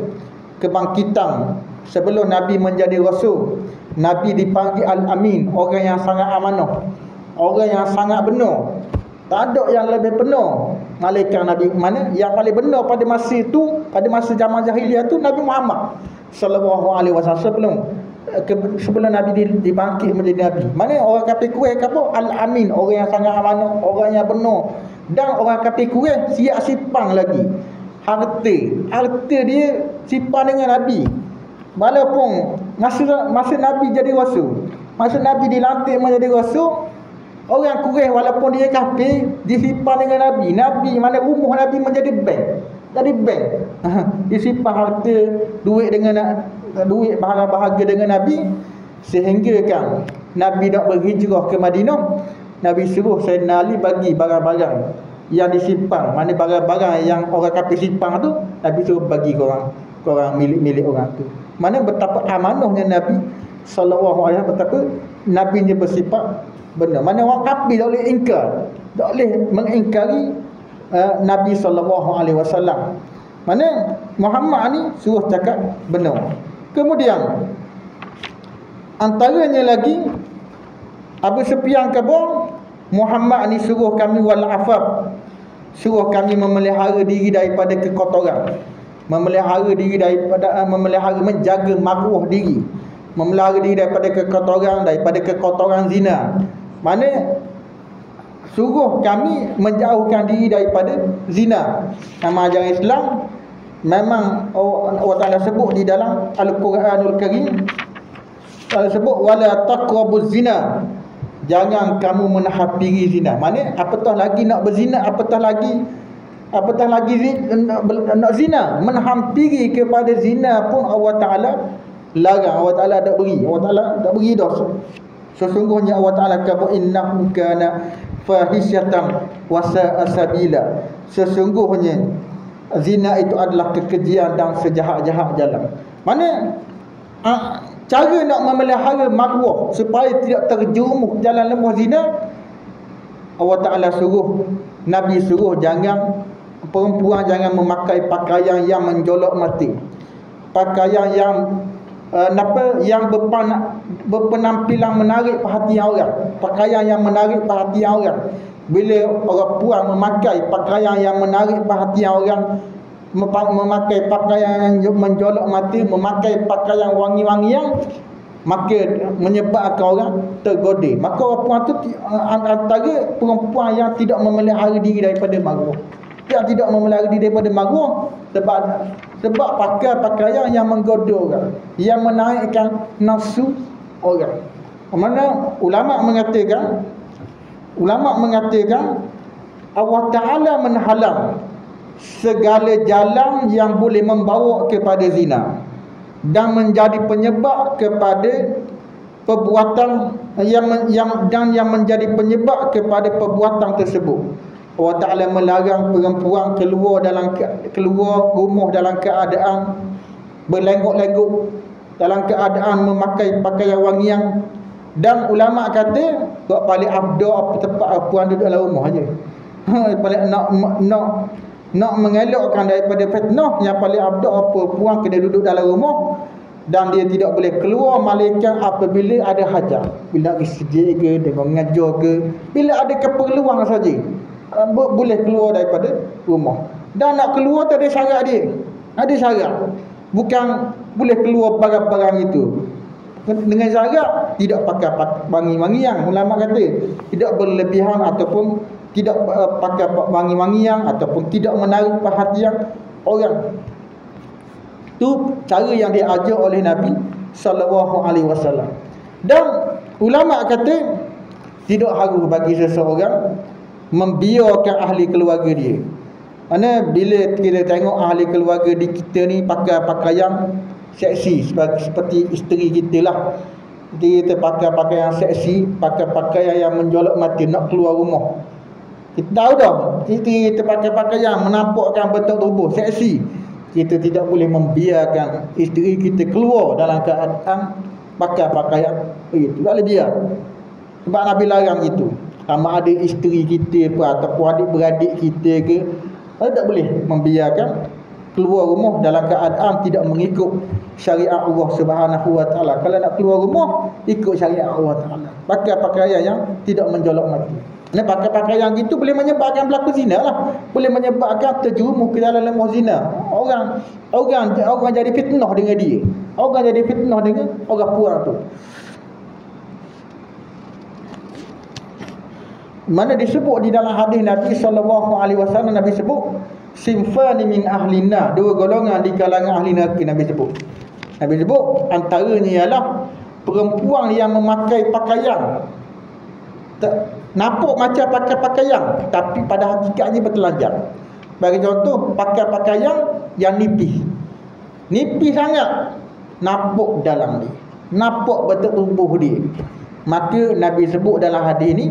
[SPEAKER 1] kebangkitan, sebelum Nabi menjadi Rasul, Nabi dipanggil Al-Amin, orang yang sangat amanah, orang yang sangat benar. Tak ada yang lebih benar malaikat Nabi. Mana yang paling benar pada masa itu, pada masa zaman jahiliah tu, Nabi Muhammad sallallahu alaihi wasallam sebelum Nabi dibangkit menjadi Nabi. Mana orang kafir Quraisy apa? Al-Amin, orang yang sangat amanah, orang yang benar. Dan orang kafir Quraisy siap sipang lagi harta dia simpan dengan Nabi. Walaupun masa Nabi jadi Rasul, masa Nabi dilantik menjadi Rasul, orang Quraisy walaupun dia kafir, disimpan dengan Nabi. Nabi mana rumah Nabi menjadi bank. Jadi bank. Disimpan harta, duit bahagia dengan Nabi, sehingga kan Nabi nak berhijrah ke Madinah, Nabi suruh Sayyidina Ali bagi barang-barang yang disimpan. Mana barang-barang yang orang kafir simpan tu, Nabi suruh bagi korang milik orang tu. Mana betapa amanahnya Nabi sallallahu alaihi wasallam, betapa Nabi nya bersifat benar. Mana orang kafir tak boleh ingkar, tak boleh mengingkari Nabi sallallahu alaihi wasallam. Mana Muhammad ni suruh cakap benar. Kemudian antaranya lagi, Abu Sufyan kata, Muhammad ni suruh kami wal afaf, suruh kami memelihara diri daripada kekotoran, memelihara diri daripada menjaga maruah diri, memelihara diri daripada kekotoran zina. Mana suruh kami menjauhkan diri daripada zina. Nama ajaran Islam memang Allah Ta'ala sebut di dalam Al-Quranul Karim, Allah sebut wala taqrabuz zina, jangan kamu menahampiri zina. Mana apatah lagi nak berzina, apatah lagi nak zina, menghampiri kepada zina pun Allah Ta'ala larang. Allah Ta'ala tak beri, Allah Ta'ala tak beri dosa. Sesungguhnya Allah Ta'ala kata innahu kana fahisyatan wa sa'a sabila, sesungguhnya zina itu adalah kekejian dan sejahat-jahat jalan. Mana cara nak memelihara maruah supaya tidak terjerumus jalan lemah zina, Allah Ta'ala suruh, Nabi suruh perempuan jangan memakai pakaian yang menjolok mati, pakaian yang yang berpenampilan menarik perhatian orang, pakaian yang menarik perhatian orang. Bila orang puan memakai pakaian yang menarik perhatian orang, memakai pakaian yang menjolok mati, memakai pakaian wangi-wangian, maka menyebabkan orang tergoda. Maka orang puan tu antara perempuan yang tidak memelihara diri daripada maruah, yang tidak memelihara diri daripada maruah, sebab pakai pakaian yang menggoda orang, yang menaikkan nafsu orang. Mana ulama mengatakan Allah Ta'ala menghalang segala jalan yang boleh membawa kepada zina dan menjadi penyebab kepada perbuatan yang menjadi penyebab kepada perbuatan tersebut. Allah Ta'ala melarang perempuan keluar rumah dalam keadaan berlengguk-lengguk, dalam keadaan memakai pakaian wangian. Dan ulama kata paling afdal apa tempat puan duduk dalam rumah aja. Paling nak mengelakkan daripada fitnah, yang paling afdal apa puan kena duduk dalam rumah dan dia tidak boleh keluar malaikat apabila ada hajat, bila nak sijil ke, dengan mengajar ke, bila ada keperluan saja boleh keluar daripada rumah. Dan nak keluar tak ada syarat dia, ada syarat, bukan boleh keluar barang-barang itu dengan syarat tidak pakai wangi-wangian. Ulama kata tidak berlebihan ataupun tidak pakai wangi-wangian ataupun tidak menarik perhatian orang. Itu cara yang diajar oleh Nabi sallallahu alaihi wasallam. Dan ulama kata tidak harus bagi seseorang membiarkan ahli keluarga dia. Mana bila kita tengok ahli keluarga di kita ni pakai pakaian seksi seperti isteri kita lah, kita pakai pakaian seksi, pakai pakaian yang menjolok mati, nak keluar rumah, kita tahu dah kita pakai pakaian menampakkan bentuk tubuh seksi, kita tidak boleh membiarkan isteri kita keluar dalam keadaan pakai pakaian itu, tak boleh biar. Sebab Nabi larang itu. Sama ada isteri kita pun ataupun adik-beradik kita ke, Tak boleh membiarkan keluar rumah dalam keadaan tidak mengikut syariat Allah Subhanahu wa taala. Kalau nak keluar rumah, ikut syariat Allah taala. Pakai pakaian yang tidak menjolok mati. Nah, pakai pakaian gitu boleh menyebabkan berlaku zina lah. Boleh menyebabkan terjerumus ke dalam lembah zina. Orang jadi fitnah dengan dia. Orang jadi fitnah dengan orang puan tu. Mana disebut di dalam hadis Nabi SAW, Nabi sebut sinfani min ahlina, dua golongan di kalangan ahli neraka. Nabi sebut antaranya ialah perempuan yang memakai pakaian nampak macam pakai pakaian tapi pada hakikatnya bertelanjang. Bagi contoh, pakai pakaian yang nipis sangat, nampak dalam dia, nampak betul tubuh dia. Maka Nabi sebut dalam hadis ni,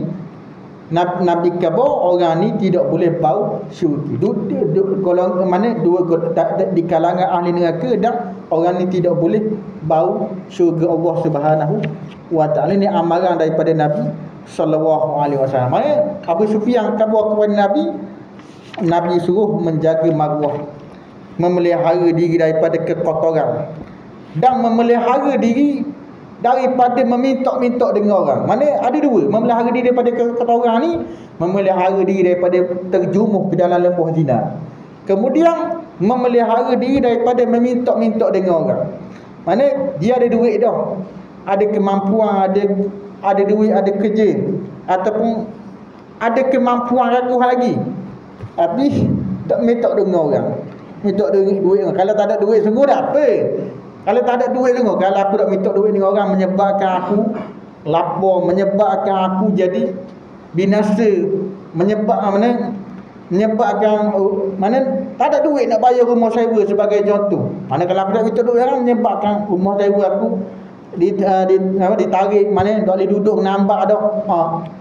[SPEAKER 1] Nabi khabar orang ni tidak boleh bau syurga. Golongan mana dua di kalangan ahli neraka, dan orang ni tidak boleh bau syurga Allah Subhanahu wa taala. Ini amaran daripada Nabi sallallahu alaihi wasallam. Mana Abu Sufyan khabar kepada Nabi suruh menjaga maruah, memelihara diri daripada kekotoran, dan memelihara diri daripada meminta-minta dengan orang. Mana ada dua, memelihara diri daripada kekotoran ni, memelihara diri daripada terjerumus ke dalam lembah zina. Kemudian memelihara diri daripada meminta-minta dengan orang. Mana dia ada duit dah, ada kemampuan, ada duit, ada kerja, ataupun ada kemampuan rakuh lagi, tapi tak minta dengan orang, minta duit orang. Kalau tak ada duit sungguh dah apa. Kalau tak ada duit sungguh, kalau aku tak minta duit dengan orang, menyebabkan aku lapar, menyebabkan aku jadi binasa, menyebabkan tak ada duit nak bayar rumah sewa sebagai contoh. Mana kalau aku tak minta duit orang, menyebabkan rumah sewa aku ditarik, mana tak boleh duduk nampak dah.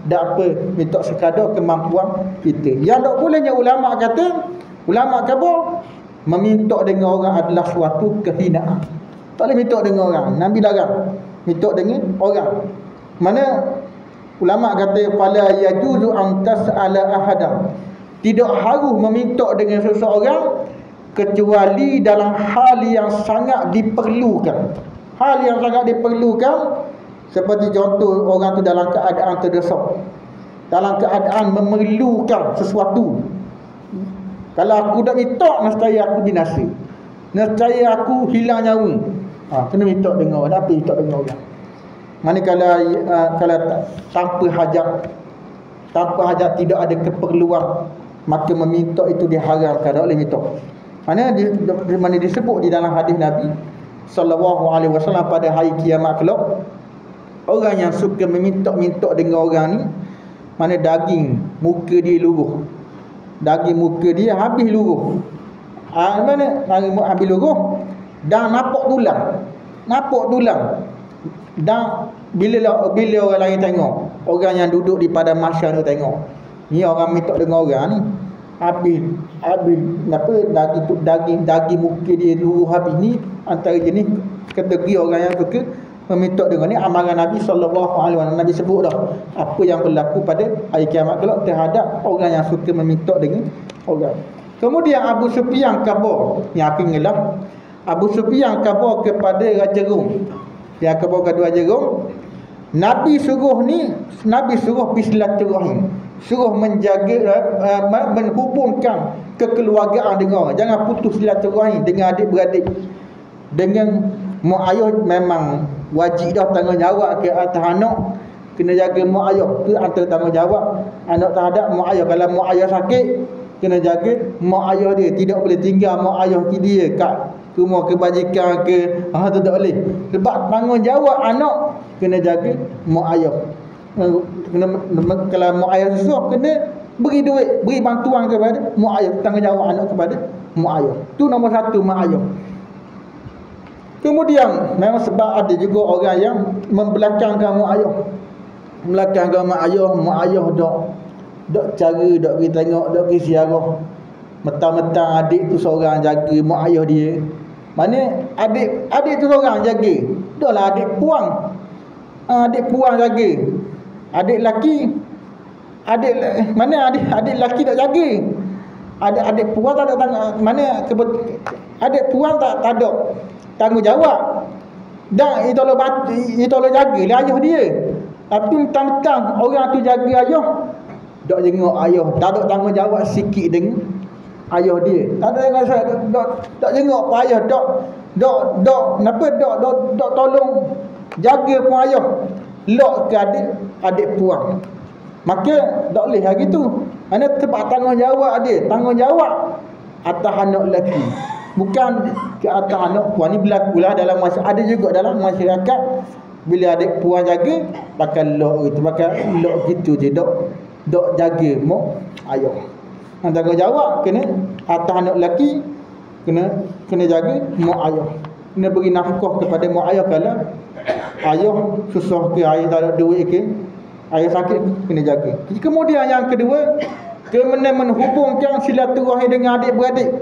[SPEAKER 1] Dah apa, minta sekadar kemampuan kita. Yang tak bolehnya ulama kata, ulama khabar meminta dengan orang adalah suatu kehinaan. Tak boleh minta dengan orang. Nabi larang minta dengan orang. Mana ulama kata fala yajuzu an tas'ala ahadan, tidak harus meminta dengan seseorang kecuali dalam hal yang sangat diperlukan. Hal yang sangat diperlukan, seperti contoh orang tu dalam keadaan terdesak, dalam keadaan memerlukan sesuatu. Kalau aku tak minta, nescaya aku binasa, nescaya aku hilang nyawa. Kena minta dengan orang. Apa minta dengan orang? Mana kalau tanpa hajat tidak ada keperluan, maka meminta itu diharamkan, tak boleh minta. Mana disebut di dalam hadis Nabi sallallahu alaihi wasallam, pada hari kiamat kelak, orang yang suka meminta-minta dengan orang ni, mana daging muka dia luruh, daging muka dia habis luruh. Mana habis luruh, dan nampak tulang. Dan bila orang lain tengok, orang yang duduk di padang mahsyar tu tengok, ni orang minta dengan orang ni, habis daging muka dia luruh habis. Ni antara jenis kategori orang yang suka meminta dengan ni. Amaran Nabi sallallahu alaihi wasallam, Nabi sebut dah apa yang berlaku pada hari kiamat kelak terhadap orang yang suka meminta dengan orang. Kemudian Abu Sufyan khabar, yang akhirnya Abu Sufyan khabar kepada Raja Rom. Dia khabar kepada Raja Rom, Nabi suruh pergi silaturahim, suruh menjaga menghubungkan kekeluargaan dengan orang. Jangan putus silaturahim dengan adik-beradik. Dengan mak ayah memang wajib dah tanggungjawab ke atas anak, kena jaga mak ayah. Tu antara tanggungjawab anak terhadap mak ayah. Kalau mak ayah sakit, kena jaga mak ayah dia. Tidak boleh tinggal mak ayah dia kat rumah kebajikan ke, tu tak boleh. Sebab tanggungjawab anak kena jaga mak ayah. Kalau mak ayah susah, kena beri duit, beri bantuan kepada mak ayah. Tanggungjawab anak kepada mak ayah. Tu nombor satu, mak ayah. Kemudian memang sebab ada juga orang yang membelakangkan mak ayah. Membelakangkan mak ayah dok cara, dok pergi tengok, dok pergi ziarah. Mentang-mentang adik tu seorang jaga mak ayah dia. Mana adik tu seorang jaga. Dahlah adik puang. Adik puang jaga. Adik laki tak jaga. Adik puan tak ada mana adik puan tak ada tanggungjawab. Dan itu lo jaga lah ayah dia. Tapi mentang-mentang orang tu jaga ayah, dok jenguk ayah, tak ada tanggungjawab sikit dengan ayah dia. Tak ada yang rasa dok jenguk pun ayah, dok tolong jaga pun ayah. Lok ke adik puan. Maka tak boleh lagi tu. Mana sebab tanggungjawab dia, tanggungjawab atas anak lelaki, bukan ke atas anak puan. Ni berlakulah dalam ada juga dalam masyarakat. Bila adik puan jaga, pakai lok itu, pakai lok gitu je, dok jaga mak ayah. Tanggungjawab kena atas anak lelaki, kena jaga mak ayah. Kena beri nafkah kepada mak ayah kalau ayah susah ke, ayah tak ada duit ke, ayah sakit, kena jaga. Kemudian yang kedua, kena menghubungkan silaturahim dengan adik-beradik.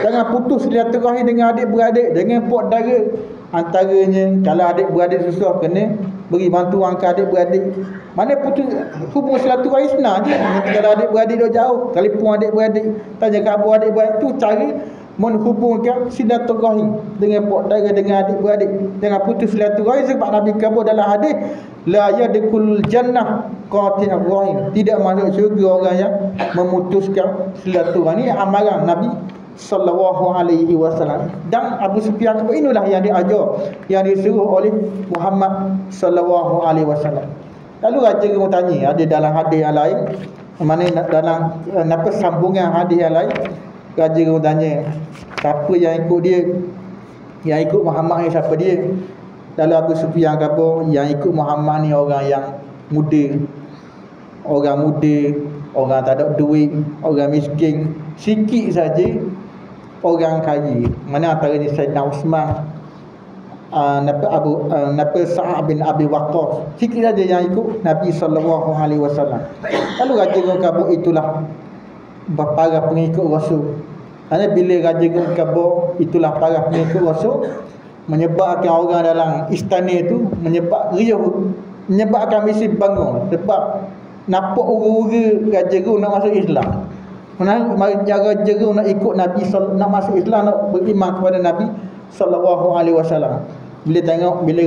[SPEAKER 1] Jangan putus silaturahim dengan adik-beradik, dengan pok dara. Antaranya kalau adik-beradik susah, kena beri bantuan ke adik-beradik. Mana putus hubung silaturahim senang je. Nanti kalau adik-beradik dah jauh, telefon adik-beradik, tanya khabar adik-beradik. Tu cara menghubungkan silaturahim dengan pok dara, dengan adik-beradik. Jangan putus silaturahim, sebab Nabi kabur dalam hadis, la yadkhulul jannah qati'ur rahim. Tidak masuk syurga orang yang memutuskan silaturahim. Ini amalan Nabi sallallahu alaihi wasallam. Dan Abu Sufyan inilah yang diajar, yang disuruh oleh Muhammad sallallahu alaihi wasallam. Lalu raja orang tanya, ada dalam hadis yang lain, mana dalam sambungan hadis yang lain, raja orang tanya, siapa yang ikut dia? Yang ikut Muhammad ni siapa dia? Lalu Abu Sufyan kata, yang ikut Muhammad ni orang yang muda, orang tak ada duit, orang miskin, sikit saja orang kaya. Mana antaranya Sayyidina Uthman, Sa'ad bin Abi Waqqas, sikit saja yang ikut Nabi sallallahu alaihi wasallam. Lalu raja orang kata, itulah para pengikut Rasul. Hanya bila raja orang kata, itulah para pengikut Rasul, menyebabkan orang dalam istana itu menyebabkan misi bangun. Sebab nampak ura-ura raja orang nak masuk Islam. Raja orang nak ikut Nabi, nak masuk Islam, nak beriman kepada Nabi sallallahu alaihi wasallam. Bila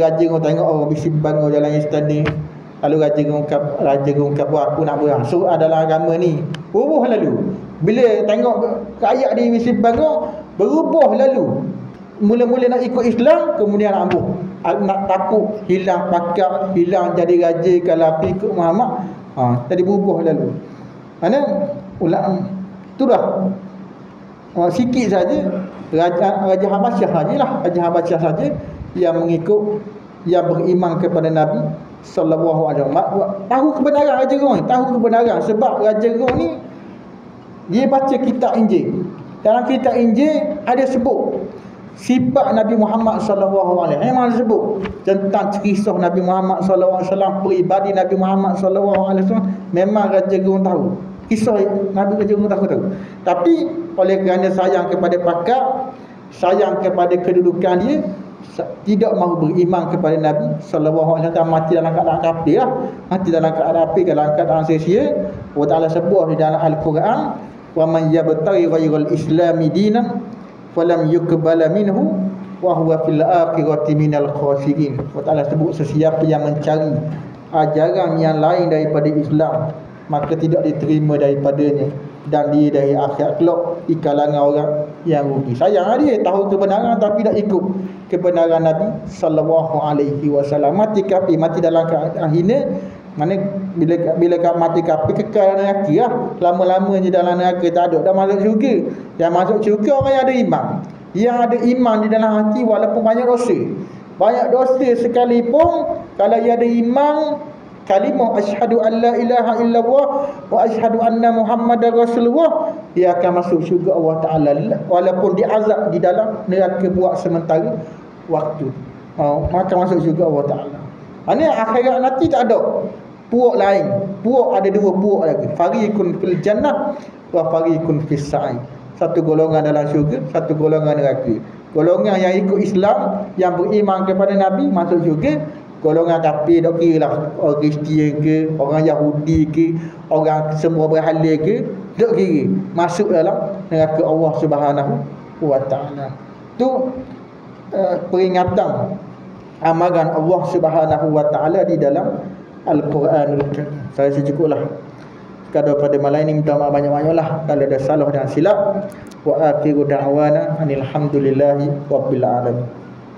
[SPEAKER 1] raja orang tengok orang misi bangun dalam istana, lalu raja orang kata, aku nak berangsur dalam agama ni. Berubah lalu. Bila tengok rakyat di misi bangun, berubah lalu. Mula-mula nak ikut Islam, kemudian nak takut hilang pakat, hilang jadi raja kalau aku ikut Muhammad. Tadi berubah lalu. Mana itulah sikit saja Raja Habasyah sajalah, Raja Habasyah saja yang mengikut, yang beriman kepada Nabi sallallahu alaihi wasallam. Tahu kebenaran raja orang ni, tahu kebenaran. Sebab raja orang ni dia baca kitab Injil. Dalam kitab Injil ada sebut sifat Nabi Muhammad sallallahu alaihi wasallam. Memang disebut tentang kisah Nabi Muhammad sallallahu alaihi wasallam, peribadi Nabi Muhammad sallallahu alaihi wasallam. Memang raja orang tahu kisah Nabi, raja orang tahu. Tapi oleh kerana sayang kepada pakar, sayang kepada kedudukan dia, tidak mahu beriman kepada Nabi sallallahu alaihi wasallam, mati dalam keadaan kafir lah. Mati dalam keadaan kafir, dalam keadaan sia-sia. Allah Taala sebut di dalam Al-Quran, wa man yabtaghi ghairal islami dinan falam yuqbala minhu wa huwa fil akhirati minal khasirin. Allah Taala sebut, sesiapa yang mencari ajaran yang lain daripada Islam, maka tidak diterima daripadanya, dan dia dari akhirat kelak di kalangan orang yang rugi. Sayang dia tahu kebenaran tapi tak ikut kebenaran Nabi sallallahu alaihi wasallam. Mati kafir, mati dalam keadaan hina. Mana bila mati kafir, kekal dalam neraka lah. Lama-lamanya dalam neraka, tak ada dah masuk syurga. Yang masuk syurga orang yang ada iman, yang ada iman di dalam hati walaupun banyak dosa. Banyak dosa sekalipun, kalau ia ada iman, kalimah asyhadu an la ilaha illallah wa asyhadu anna muhammadar rasulullah, dia akan masuk syurga Allah Ta'ala walaupun diazab di dalam neraka buat sementara waktu. Maka masuk syurga Allah Ta'ala. Ini akhirat nanti tak ada puak lain. Puak ada dua puak lagi, fariqun fil jannah wa fariqun fis sa'i. Satu golongan dalam syurga, satu golongan neraka. Golongan yang ikut Islam, yang beriman kepada Nabi, masuk syurga. Golongan kafir, tak kira lah orang Kristian ke, orang Yahudi ke, orang semua berhala ke, dok kiri masuk dalam neraka Allah Subhanahu wa taala. Tu peringatan amaran Allah Subhanahu wa taala di dalam Al-Quranul Karim. Saya cukuplah. Sekadar pada malam ini minta maaf banyak-banyaklah kalau ada salah dan silap. Wa akhiru da'wana anil hamdulillahi rabbil alamin.